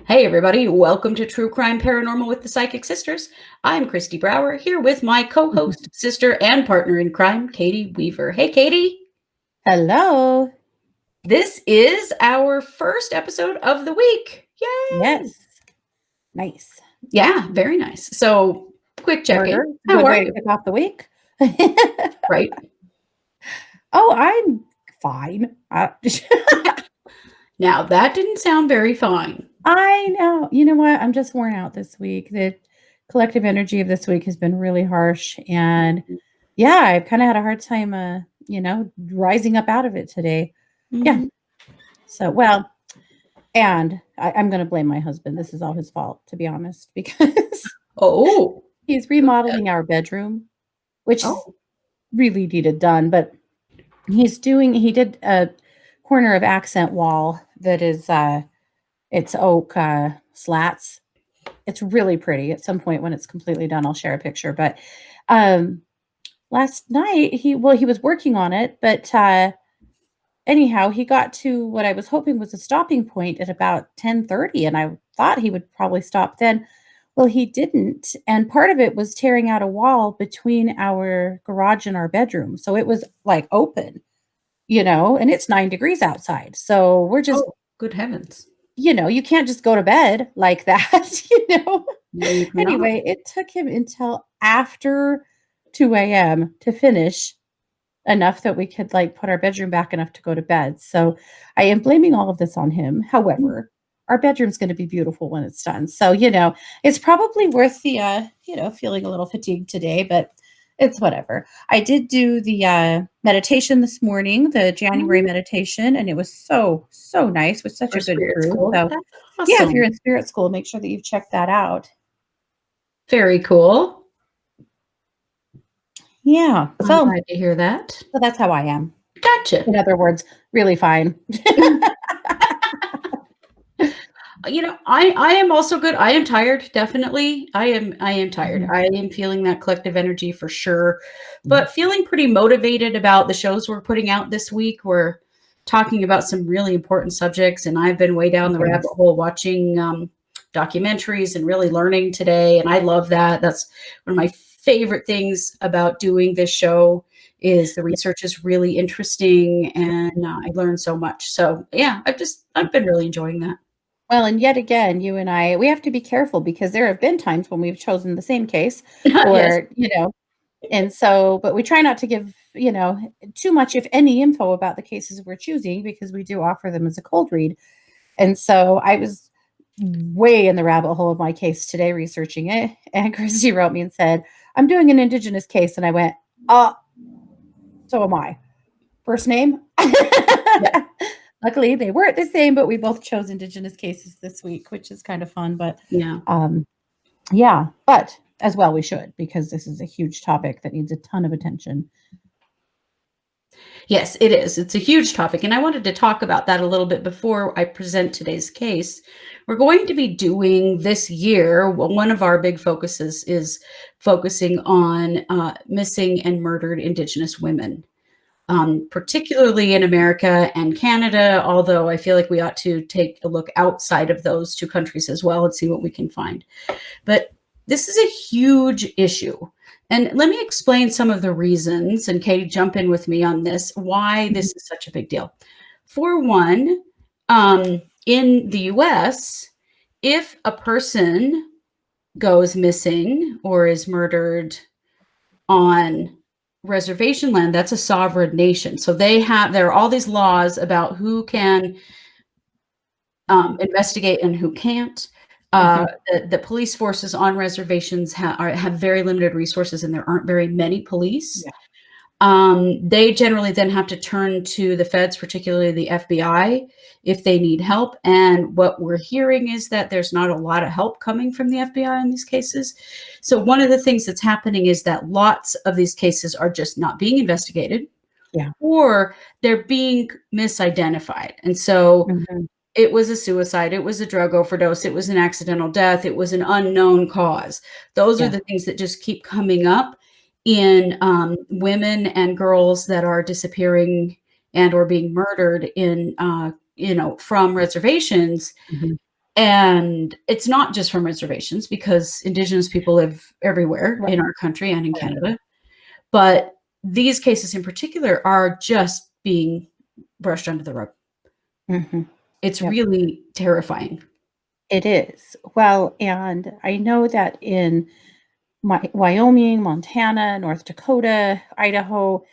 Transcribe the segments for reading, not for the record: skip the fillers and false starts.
Hey, everybody. Welcome to True Crime Paranormal with the Psychic Sisters. I'm Kristi Brower, here with my co host, sister, and partner in crime, Katie Weaver. Hey, Katie. Hello. This is our first episode of the week. Yay! Yes. Nice. Yeah, very nice. So, quick check in. Murder. How Good are way to you? kick off the week. Right? Oh, I'm fine. Now, that didn't sound very fine. I know. You know what? I'm just worn out this week. The collective energy of this week has been really harsh. And yeah, I've kind of had a hard time, rising up out of it today. Yeah. Mhm. So, well, and I'm going to blame my husband. This is all his fault, to be honest, because Oh, he's remodeling our bedroom, which is oh, really needed done. But he did a corner of accent wall that is, it's oak, slats. It's really pretty. At some point when it's completely done, I'll share a picture, but, um, last night he was working on it, but, anyhow, he got to what I was hoping was a stopping point at about 10:30, and I thought he would probably stop then. Well, he didn't, and part of it was tearing out a wall between our garage and our bedroom, so it was, like, open. And it's 9 degrees outside. So we're just, oh, good heavens. you can't just go to bed like that, you know? No, you cannot. Anyway, it took him until after 2 a.m. to finish enough that we could like put our bedroom back enough to go to bed. So I am blaming all of this on him. However, our bedroom's going to be beautiful when it's done. So, it's probably worth the, feeling a little fatigued today, but it's whatever. I did do the meditation this morning, the January Oh, meditation, and it was so, so nice with such for a good spirit group. school. So, That's yeah, if you're awesome. in spirit school, make sure that you've checked that out. Very cool. Yeah. I'm So, glad to hear that. so that's how I am. Gotcha. In other words, really fine. I am also good. I am tired, definitely. I am tired. Mhm. I am feeling that collective energy for sure, but feeling pretty motivated about the shows we're putting out this week. We're talking about some really important subjects, and I've been way down the rabbit Yes. hole watching documentaries and really learning today, and I love that. That's one of my favorite things about doing this show is the research is really interesting, and I learned so much. So, yeah, I've been really enjoying that. Well, and yet again, you and I, we have to be careful because there have been times when we've chosen the same case Yes. or, and so, but we try not to give, too much, if any, info about the cases we're choosing because we do offer them as a cold read. And so I was way in the rabbit hole of my case today researching it. And Kristi wrote me and said, I'm doing an Indigenous case. And I went, so am I. First name? Yeah. Luckily, they weren't the same, but we both chose Indigenous cases this week, which is kind of fun. But Yeah. um, yeah, but as well we should because this is a huge topic that needs a ton of attention. Yes, it is. It's a huge topic, and I wanted to talk about that a little bit before I present today's case. We're going to be doing this year, one of our big focuses is focusing on missing and murdered Indigenous women, particularly in America and Canada, although I feel like we ought to take a look outside of those two countries as well and see what we can find. But this is a huge issue. And let me explain some of the reasons, and Katie, jump in with me on this, why Mhm. this is such a big deal. For one, in the US, if a person goes missing or is murdered on reservation land, that's a sovereign nation. So there are all these laws about who can investigate and who can't. Uh, Mhm. the police forces on reservations have very limited resources, and there aren't very many police. Yeah. They generally then have to turn to the feds, particularly the FBI, if they need help. And what we're hearing is that there's not a lot of help coming from the FBI in these cases. So one of the things that's happening is that lots of these cases are just not being investigated, Yeah. or they're being misidentified. And so Mhm. it was a suicide, it was a drug overdose, it was an accidental death, it was an unknown cause. Those are Yeah. the things that just keep coming up in women and girls that are disappearing and or being murdered in from reservations. Mhm. And it's not just from reservations, because Indigenous people live everywhere Right. in our country and in Canada. But these cases in particular are just being brushed under the rug. Mm-hmm. It's Yep. really terrifying. It is. Well, and I know that in Wyoming, Montana, North Dakota, Idaho,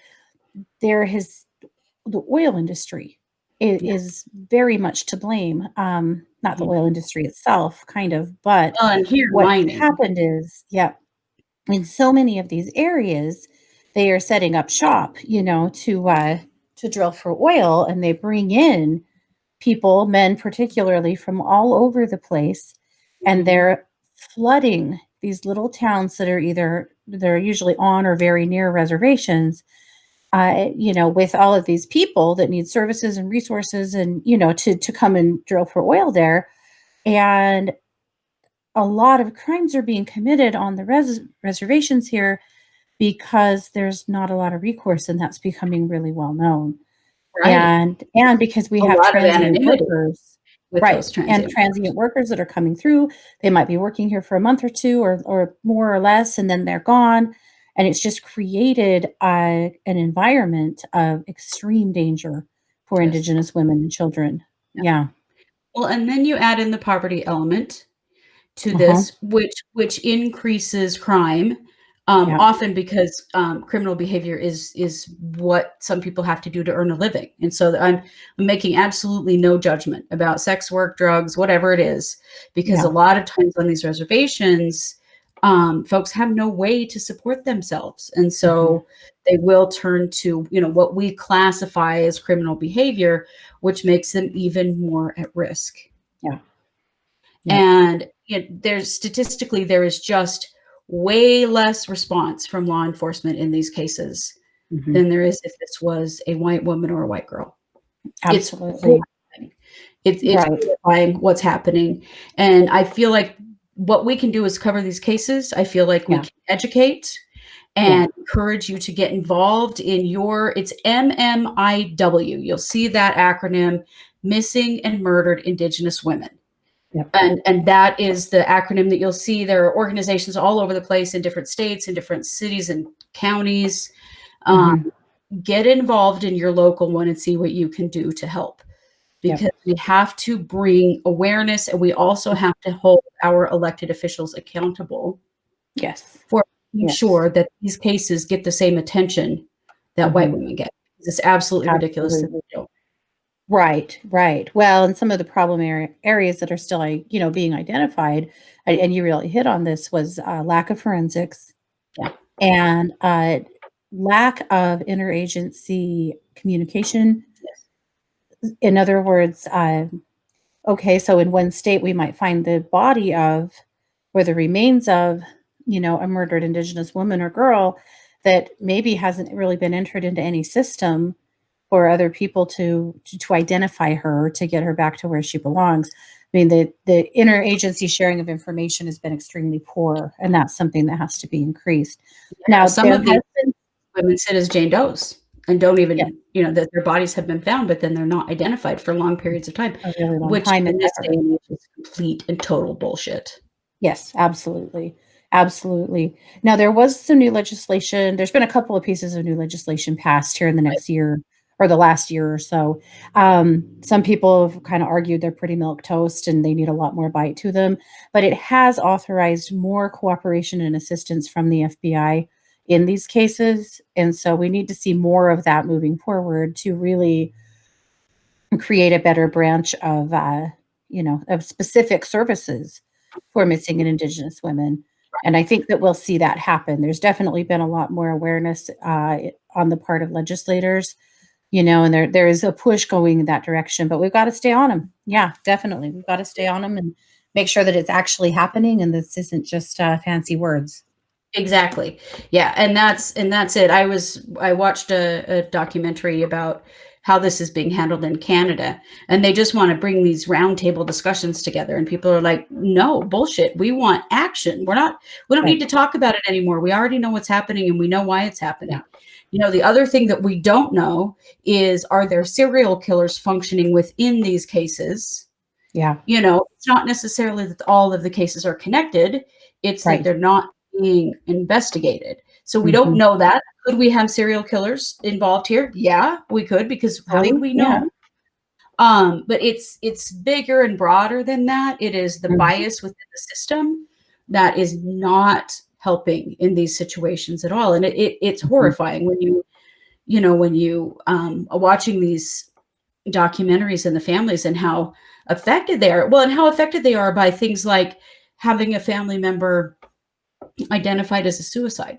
there has the oil industry Yeah. is very much to blame. Not the Mhm. oil industry itself, kind of, but Well, and here what has mining. happened is, yeah, in so many of these areas, they are setting up shop, to drill for oil, and they bring in people, men particularly, from all over the place, and Mhm. they're flooding these little towns that are either they're usually on or very near reservations, with all of these people that need services and resources, and to come and drill for oil there. And a lot of crimes are being committed on the reservations here because there's not a lot of recourse, and that's becoming really well known. Right. And because we A have lot of transient anonymity workers. with Right, those and transient transient workers. workers that are coming through, they might be working here for a month or 2, or more or less, and then they're gone, and it's just created an environment of extreme danger for Yes. Indigenous women and children. Yeah. Yeah. Well, and then you add in the poverty element to Uh-huh. this, which increases crime, Yeah. often because criminal behavior is what some people have to do to earn a living. And so I'm making absolutely no judgment about sex work, drugs, whatever it is, because a Yeah. lot of times on these reservations, folks have no way to support themselves, and Mhm. so they will turn to what we classify as criminal behavior, which makes them even more at risk. Yeah. Yep. And there is just way less response from law enforcement in these cases Mhm. than there is if this was a white woman or a white girl. It's Absolutely. horrifying. It's Right. horrifying what's happening, and I feel like what we can do is cover these cases. I feel like we Yeah. can educate Yeah. and encourage you to get involved in it's MMIW. You'll see that acronym, Missing and Murdered Indigenous Women. Yep. And that is the acronym that you'll see. There are organizations all over the place in different states, in different cities and counties. Um, Mhm. get involved in your local one and see what you can do to help, Yep. because we have to bring awareness, and we also have to hold our elected officials accountable Yes. for making Yes. sure that these cases get the same attention that white Mhm. women get. It's absolutely ridiculous that Absolutely. they don't. Right, right. Well, and some of the problem areas that are still, being identified, and you really hit on this, was lack of forensics Yeah. and lack of interagency communication. Yes. In other words, okay, so in one state, we might find the body of, or the remains of, a murdered Indigenous woman or girl that maybe hasn't really been entered into any system for other people to identify her, to get her back to where she belongs. I mean, the interagency sharing of information has been extremely poor, and that's something that has to be increased. Yeah, Now, some there of these has been. women sit as Jane Does and don't Yeah, even, that their bodies have been found, but then they're not identified for long periods of time, a really long which time in and this day never. and age is complete and total bullshit. Yes, absolutely. Absolutely. Now, there was some new legislation. There's been a couple of pieces of new legislation passed here in the Right. next year, or the last year or so. Some people have kind of argued they're pretty milk toast and they need a lot more bite to them, but it has authorized more cooperation and assistance from the FBI in these cases. And so we need to see more of that moving forward to really create a better branch of specific services for missing and Indigenous women. And I think that we'll see that happen. There's definitely been a lot more awareness on the part of legislators, and there is a push going in that direction. But we've got to stay on them. Yeah, definitely, we've got to stay on them and make sure that it's actually happening, and this isn't just fancy words. Exactly. Yeah, and that's it. I watched a documentary about how this is being handled in Canada, and they just want to bring these roundtable discussions together, and people are like, "No, bullshit. We want action. We don't need Right. to talk about it anymore. We already know what's happening and we know why it's Yeah. happening." The other thing that we don't know is, are there serial killers functioning within these cases Yeah. It's not necessarily that all of the cases are connected. It's that Right. they're not being investigated. So we don't Mhm. know that. Could we have serial killers involved here? Yeah, we could, because how would Really? we Yeah. know? But it's bigger and broader than that. It is the Mhm. bias within the system that is not helping in these situations at all. And it's Mhm. horrifying when you are watching these documentaries and the families and how affected they are. Well, and how affected they are by things like having a family member identified as a suicide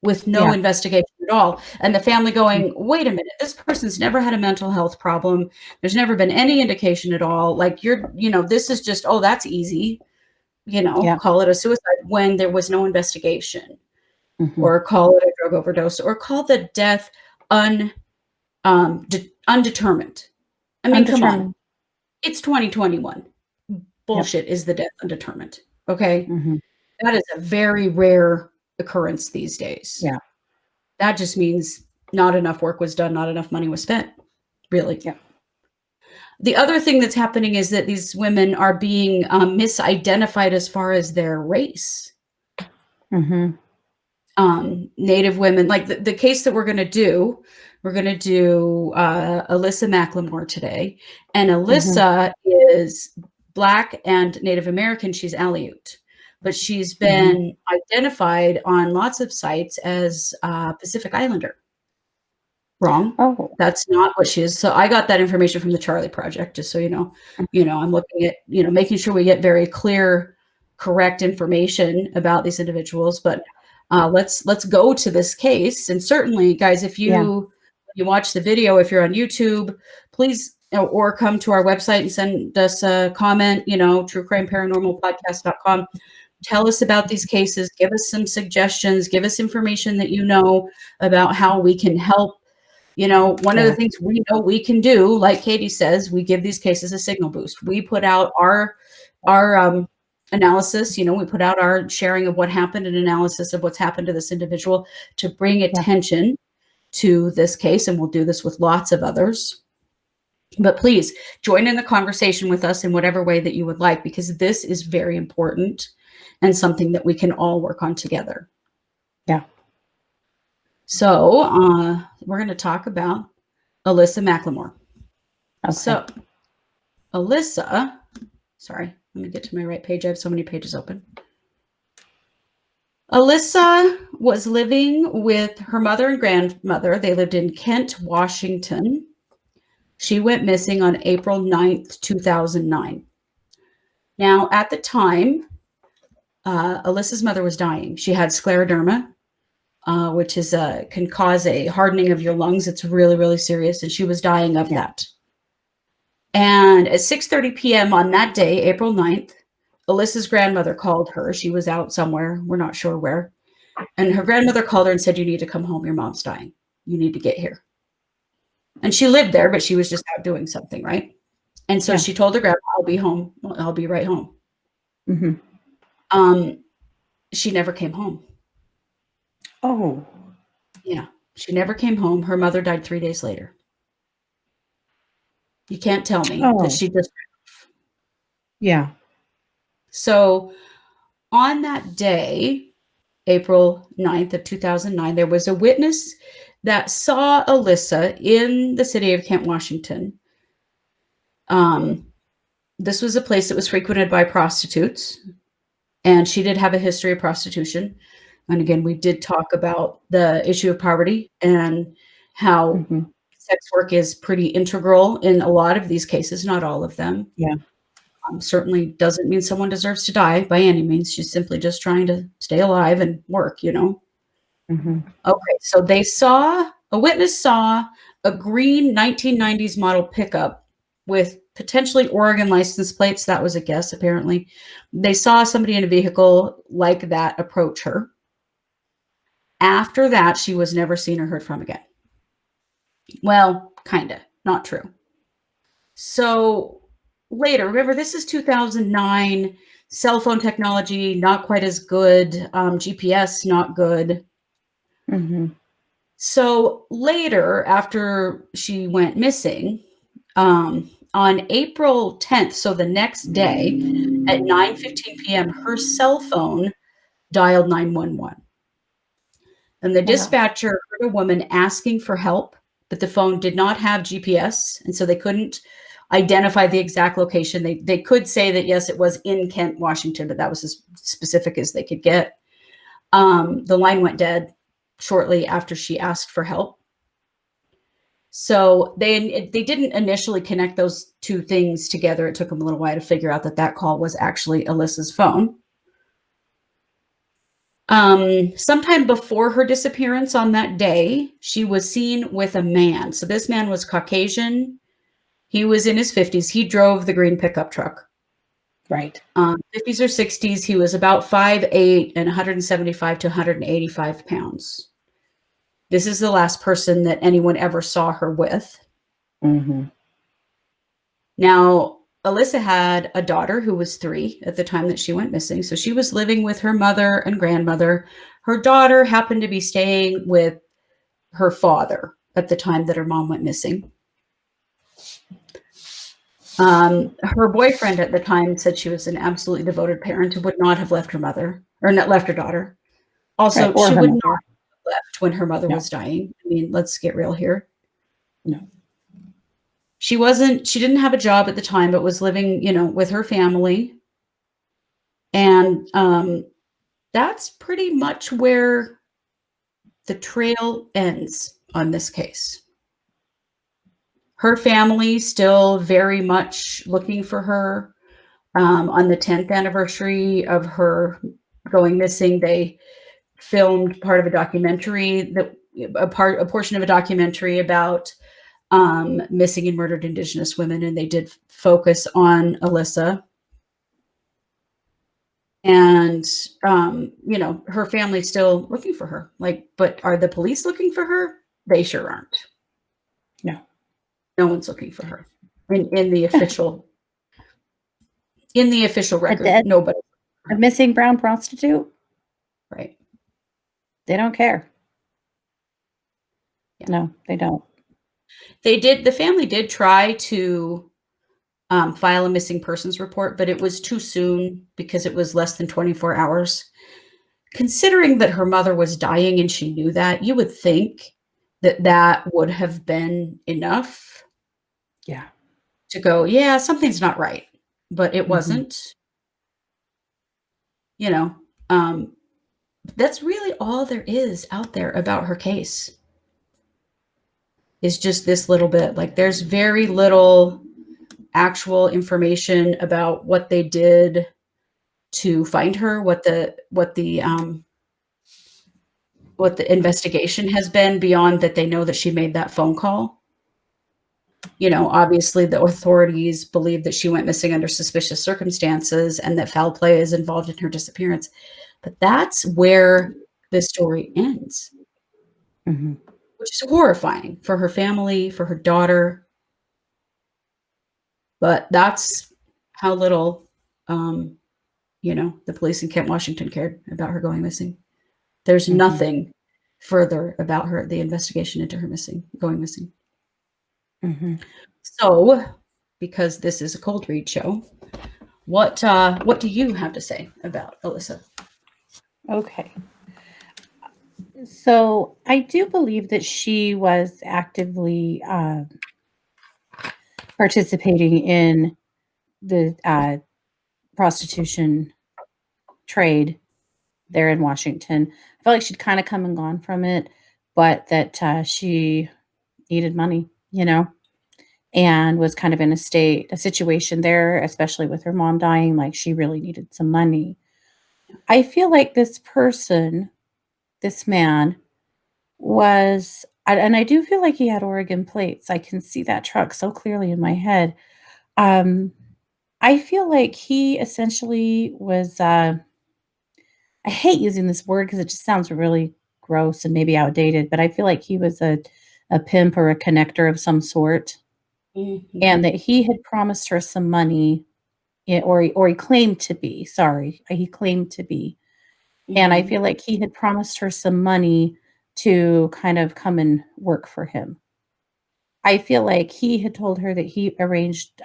with no Yeah. investigation at all. And the family going, wait a minute, this person's never had a mental health problem. There's never been any indication at all. Like, this is just, oh, that's easy, Yeah. call it a suicide, when there was no investigation, Mhm. or call it a drug overdose, or call the death undetermined. I mean, come on. Undetermined. It's 2021. Yep. Bullshit is the death undetermined. Okay. Mhm. That is a very rare occurrence these days. Yeah. That just means not enough work was done, not enough money was spent, really. Yep. The other thing that's happening is that these women are being misidentified as far as their race. Mhm. Native women, like the case that we're going to do Alyssa McLemore today. And Mhm. Alyssa is Black and Native American. She's Aleut, but she's Mhm. been identified on lots of sites as Pacific Islander. Wrong. Oh. That's not what she is. So I got that information from the Charlie Project, just so you know. I'm looking at, making sure we get very clear, correct information about these individuals. But let's go to this case. And certainly, guys, if Yeah. you watch the video, if you're on YouTube, please, or come to our website and send us a comment, truecrimeparanormalpodcast.com. Tell us about these cases. Give us some suggestions. Give us information that about how we can help. One of the Yeah. things we know we can do, like Katie says, we give these cases a signal boost. We put out our analysis. We put out our sharing of what happened and analysis of what's happened to this individual to bring Yeah. attention to this case, and we'll do this with lots of others. But please join in the conversation with us in whatever way that you would like, because this is very important and something that we can all work on together. Yeah. So we're going to talk about Alyssa McLemore. Okay. So Alyssa, sorry, let me get to my right page. I have so many pages open. Alyssa was living with her mother and grandmother. They lived in Kent, Washington. She went missing on April 9th, 2009. Now, at the time, Alyssa's mother was dying. She had scleroderma, which can cause a hardening of your lungs. It's really, really serious, and she was dying of that. And at 6:30 p.m. on that day, April 9th, Alyssa's grandmother called her. She was out somewhere. We're not sure where. And her grandmother called her and said, "You need to come home. Your mom's dying. You need to get here." And she lived there, but she was just out doing something, right? And so she told her grandma, "I'll be home. I'll be right home." Mhm. She never came home. Oh. Yeah, she never came home. Her mother died 3 days later. You can't tell me that Oh. she just. Yeah. So on that day, April 9th of 2009, there was a witness that saw Alyssa in the city of Kent, Washington. This was a place that was frequented by prostitutes, and she did have a history of prostitution. And again, we did talk about the issue of poverty and how Mhm. sex work is pretty integral in a lot of these cases, not all of them. Yeah. Certainly doesn't mean someone deserves to die by any means. She's simply just trying to stay alive and work. Mhm. Okay, so a witness saw a green 1990s model pickup with potentially Oregon license plates. That was a guess, apparently. They saw somebody in a vehicle like that approach her. After that, she was never seen or heard from again. Well, kind of, not true. So later, remember, this is 2009, cell phone technology, not quite as good, GPS, not good. Mhm. So later, after she went missing, on April 10th, so the next day at 9:15 p.m., her cell phone dialed 911. And the Wow. dispatcher heard a woman asking for help, but the phone did not have GPS, and so they couldn't identify the exact location. They could say that, yes, it was in Kent, Washington, but that was as specific as they could get. The line went dead shortly after she asked for help. So they didn't initially connect those two things together. It took them a little while to figure out that that call was actually Alyssa's phone. Sometime before her disappearance on that day, she was seen with a man. So this man was Caucasian. He was in his 50s. He drove the green pickup truck. Right. 50s or 60s. He was about 5'8" and 175 to 185 pounds. This is the last person that anyone ever saw her with. Mm-hmm. Now, Alyssa had a daughter who was 3 at the time that she went missing. So she was living with her mother and grandmother. Her daughter happened to be staying with her father at the time that her mom went missing. Her boyfriend at the time said she was an absolutely devoted parent who would not have left her mother, or not left her daughter. Also, Right, or she her would mother. not have left when her mother No. was dying. I mean, let's get real here. No. She didn't have a job at the time, but was living, with her family. And that's pretty much where the trail ends on this case. Her family still very much looking for her. On the 10th anniversary of her going missing, they filmed part of a documentary, a portion of a documentary about missing and murdered Indigenous women, and they did focus on Alyssa. And her family's still looking for her. But are the police looking for her? They sure aren't. No. No one's looking for her in the official record. Nobody. A missing brown prostitute? Right. They don't care. Yeah. No, they don't. The family did try to file a missing persons report, but it was too soon because it was less than 24 hours. Considering that her mother was dying and she knew that, you would think that would have been enough. Yeah. To go, yeah, something's not right, but it wasn't. That's really all there is out there about her case. Is just this little bit. There's very little actual information about what they did to find her, what the investigation has been beyond that they know that she made that phone call. Obviously the authorities believe that she went missing under suspicious circumstances and that foul play is involved in her disappearance. But that's where the story ends, which is horrifying for her family, for her daughter. But that's how little, the police in Kent, Washington cared about her going missing. There's nothing further about the investigation into her going missing. So, because this is a cold read show, what do you have to say about Alyssa? Okay. So I do believe that she was actively participating in the prostitution trade there in Washington. I feel like she'd kind of come and gone from it, but that she needed money, and was kind of in a situation there, especially with her mom dying, like she really needed some money. I feel like this man and I do feel like he had Oregon plates. I can see that truck so clearly in my head. I feel like he essentially was, I hate using this word because it just sounds really gross and maybe outdated, but I feel like he was a pimp or a connector of some sort. And that he had promised her some money, or he claimed to be. Sorry, he claimed to be. And I feel like he had promised her some money to kind of come and work for him. I feel like he had told her that he arranged,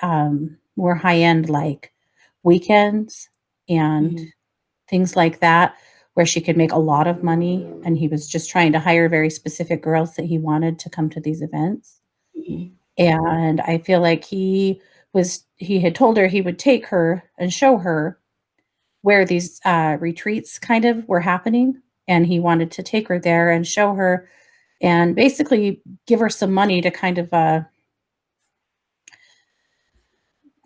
more high-end, like, weekends and Mhm. things like that, where she could make a lot of money, and he was just trying to hire very specific girls that he wanted to come to these events, Mhm. and I feel like he had told her he would take her and show her where these, retreats kind of were happening, and he wanted to take her there and show her and basically give her some money to kind of,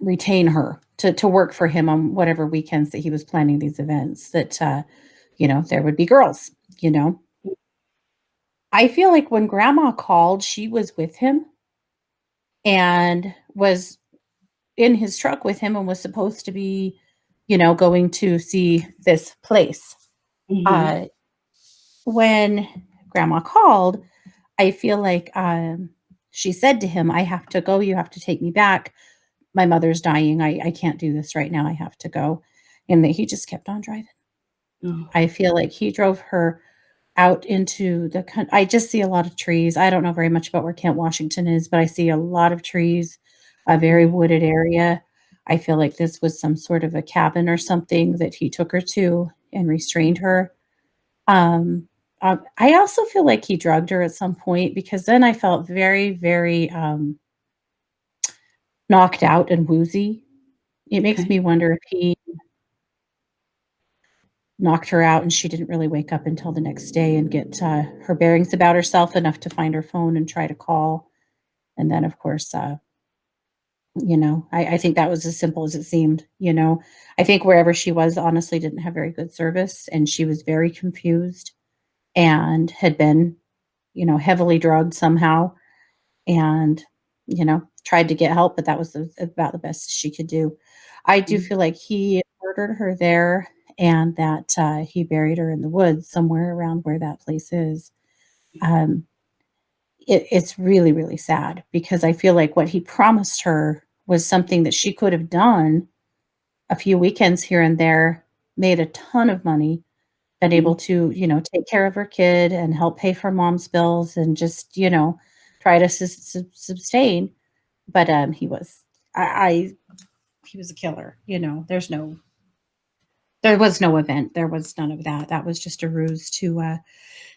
retain her to work for him on whatever weekends that he was planning these events that, there would be girls, you know? I feel like when grandma called, she was with him and was in his truck with him and was supposed to be, going to see this place. Mhm. Uh, when grandma called, I feel like, she said to him, "I have to go, you have to take me back. My mother's dying. I can't do this right now. I have to go." And that he just kept on driving. Oh. I feel like he drove her out into the I just see a lot of trees. I don't know very much about where Kent, Washington is, but I see a lot of trees, a very Mhm. wooded area. I feel like this was some sort of a cabin or something that he took her to and restrained her. Um, I also feel like he drugged her at some point because then I felt very, very, knocked out and woozy. It makes Okay. me wonder if he knocked her out and she didn't really wake up until the next day and get, her bearings about herself enough to find her phone and try to call. And then, of course, I think that was as simple as it seemed. I think wherever she was honestly didn't have very good service, and she was very confused and had been, heavily drugged somehow and, tried to get help, but that was about the best she could do. I do Mhm. feel like he murdered her there and that, he buried her in the woods somewhere around where that place is. Um, it's really, really sad because I feel like what he promised her was something that she could have done a few weekends here and there, made a ton of money, been able Mhm. to, take care of her kid and help pay for mom's bills and just, try to sustain. But, I he was a killer, there was no event, there was none of that. That was just a ruse to,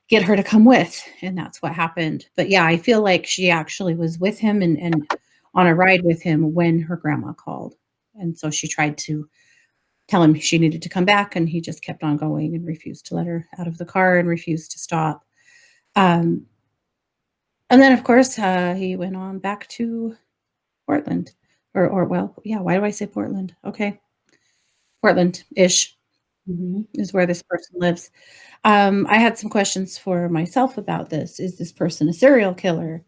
get her to come with, and that's what happened. But, yeah, I feel like she actually was with him and on a ride with him when her grandma called, and so she tried to tell him she needed to come back, and he just kept on going and refused to let her out of the car and refused to stop. Um, and then, of course, he went on back to Portland or well, yeah, why do I say Portland? Okay, Portland-ish Mhm. is where this person lives. I had some questions for myself about this. Is this person a serial killer?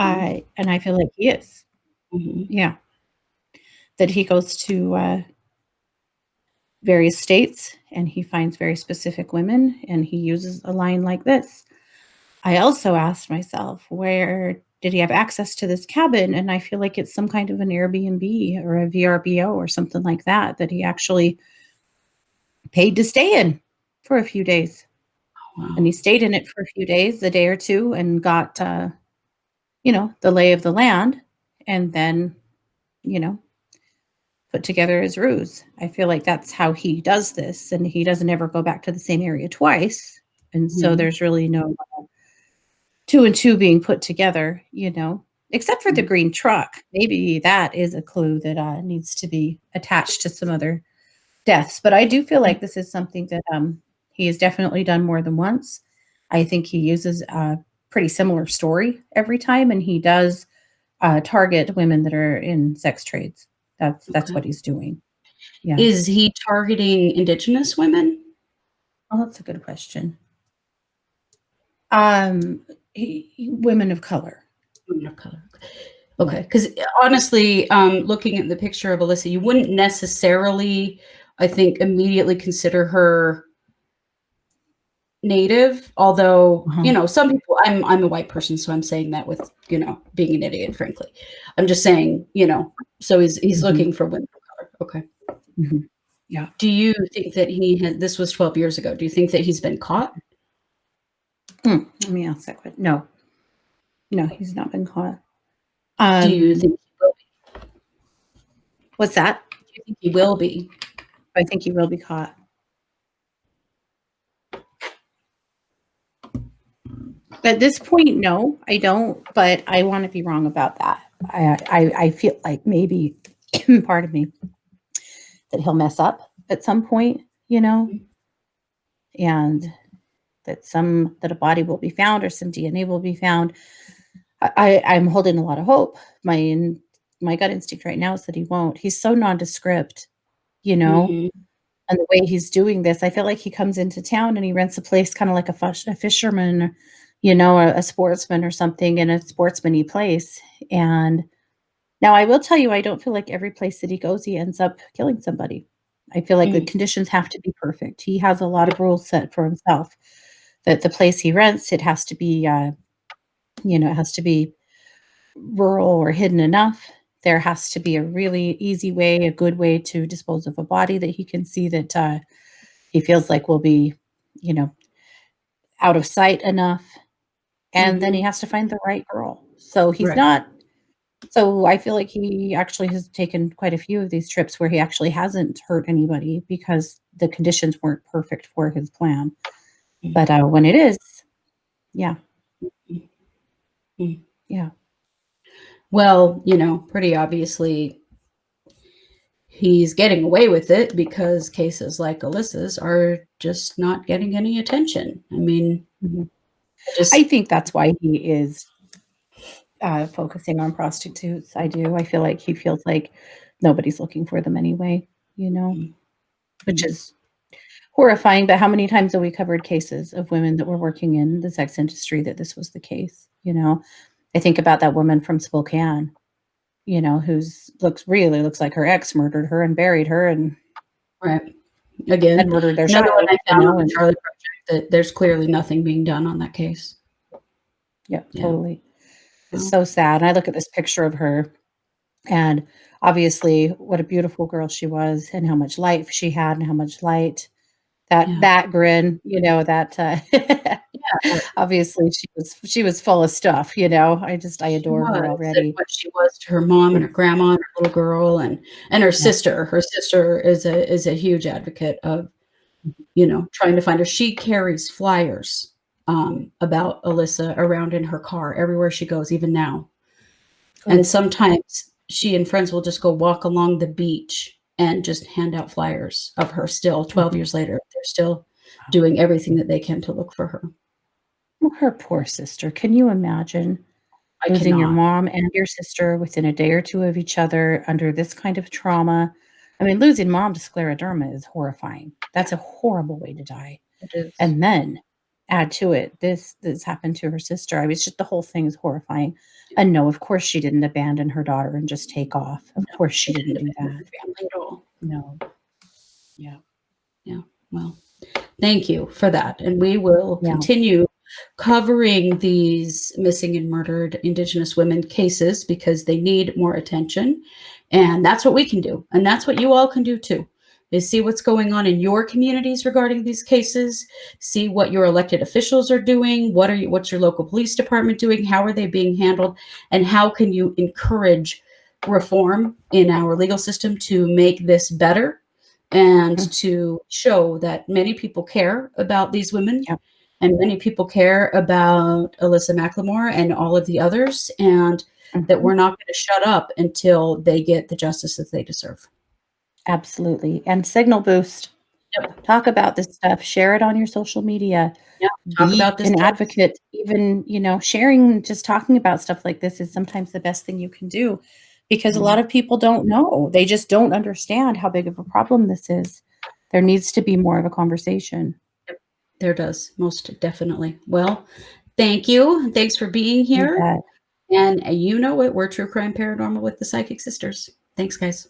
Mhm. And I feel like he is. Mhm. Yeah, that he goes to, various states and he finds very specific women and he uses a line like this. I also asked myself, where did he have access to this cabin? And I feel like it's some kind of an Airbnb or a VRBO or something like that, that he actually paid to stay in for a few days. And Wow. he stayed in it for a few days, a day or two, and got, the lay of the land and then, you know, put together his ruse. I feel like that's how he does this. And he doesn't ever go back to the same area twice. And so Mhm. there's really no two and two being put together, except for the Mhm. green truck. Maybe that is a clue that needs to be attached to some other deaths. But I do feel Yeah. like this is something that he has definitely done more than once. I think he uses a pretty similar story every time, and he does target women that are in sex trades. That's Okay. what he's doing. Yeah. Is he targeting Indigenous women? Oh, that's a good question. Women of color. Women of color. Yeah. Okay, because honestly, looking at the picture of Alyssa, you wouldn't necessarily, I think, immediately consider her Native, although, Uh-huh. some people I'm a white person, so I'm saying that with, being an idiot, frankly. I'm just saying, so he's Mhm. looking for women of color. Okay. Mhm. Yeah. Do you think that he had this was 12 years ago. Do you think that he's been caught? Let me ask that question. No, no, he's not been caught. Do you Um, think he will what's that? be? Do you think he will be? I think he will be caught. At this point, no, I don't, but I want to be wrong about that. I feel like maybe, pardon me, that he'll mess up at some point, and that a body will be found or some DNA will be found. I'm holding a lot of hope. My gut instinct right now is that he won't. He's so nondescript, you know, Mhm. and the way he's doing this, I feel like he comes into town and he rents a place kind of like a fisherman, or a sportsman or something in a sportsman-y place. And now I will tell you, I don't feel like every place that he goes, he ends up killing somebody. I feel like the Mm. conditions have to be perfect. He has a lot of rules set for himself. That the place he rents, it has to be, it has to be rural or hidden enough. There has to be a really easy way, a good way to dispose of a body that he can see that he feels like will be, you know, out of sight enough. And then he Mhm. has to find the right girl. So he's Right. not so I feel like he actually has taken quite a few of these trips where he actually hasn't hurt anybody because the conditions weren't perfect for his plan. Mm. But, when it is, yeah, Mm. Mm. yeah. Well, pretty obviously he's getting away with it because cases like Alyssa's are just not getting any attention. I mean, Mhm. I I just think that's why he is, focusing on prostitutes. I do. I feel like he feels like nobody's looking for them anyway, mm, which mm, is horrifying, but how many times have we covered cases of women that were working in the sex industry that this was the case? I think about that woman from Spokane, who's looks like her ex murdered her and buried her and right. Again, murdered their another one child, I found on the and Charlie Project that there's clearly nothing being done on that case. yeah, Yeah. totally. It's Well, so sad, and I look at this picture of her, and obviously what a beautiful girl she was and how much life she had and how much light. That yeah. that grin, that, Yeah, obviously she was full of stuff. I she adore her was, and already. what she was to her mom and Mm, her grandma and her little girl and her yeah, sister. Her sister is a huge advocate of, mhm, trying to find her. She carries flyers, about Alyssa around in her car everywhere she goes, even now. And good, sometimes she and friends will just go walk along the beach and just hand out flyers of her still 12 mhm, years later. They're still wow. doing everything that they can to look for her. Well, her poor sister, can you imagine I losing your cannot. mom and your sister within a day or 2 of each other under this kind of trauma? I mean, losing mom to scleroderma is horrifying. That's Yeah, a horrible way to die. it is. And then add to it this happened to her sister. I was just the whole thing is horrifying. And no, of course she didn't abandon her daughter and just take off. Of No, course she she didn't didn't do abandon that. her family at all. No. Yeah. Yeah, well, thank you for that, and we will Yeah. continue covering these missing and murdered Indigenous women cases because they need more attention, and that's what we can do, and that's what you all can do too, is see what's going on in your communities regarding these cases, see what your elected officials are doing, what's your local police department doing, how are they being handled, and how can you encourage reform in our legal system to make this better and Mhm. to show that many people care about these women Yeah. and many people care about Alyssa McLemore and all of the others, and that Mhm. we're not going to shut up until they get the justice that they deserve. Absolutely. And signal boost. Yep. Talk about this stuff. Share it on your social media. Yep. Talk Be about this an case. advocate. Even, sharing, just talking about stuff like this is sometimes the best thing you can do because a lot Mhm. of people don't know. They just don't understand how big of a problem this is. There needs to be more of a conversation. Yep. There does, most definitely. Well, thank you. Thanks for being You here. bet. And you know it. We're True Crime Paranormal with the Psychic Sisters. Thanks, guys.